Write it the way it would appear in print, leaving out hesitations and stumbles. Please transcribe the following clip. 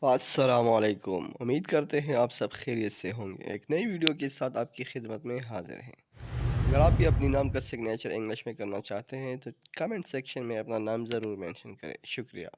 अस्सलामुअलैकुम। उम्मीद करते हैं आप सब खैरियत से होंगे। एक नई वीडियो के साथ आपकी खिदमत में हाजिर हैं। अगर आप भी अपनी नाम का सिग्नेचर इंग्लिश में करना चाहते हैं तो कमेंट सेक्शन में अपना नाम ज़रूर मेंशन करें। शुक्रिया।